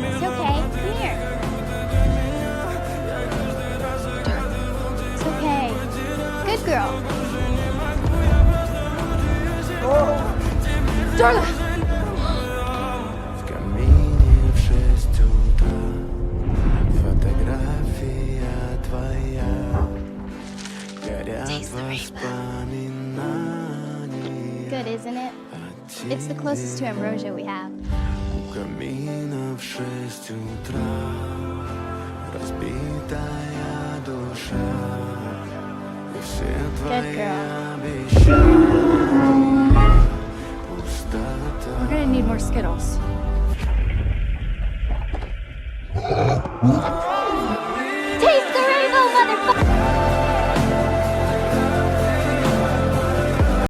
It's okay. Come here. It's okay. Good girl. Darla! W kaminie w 6 утра фотография твоя горят воспоминания. Good, isn't it? It's the closest to ambrosia we have. У камина в 6 утра разбитая душа и все твои обещания пустота. We're gonna need more Skittles.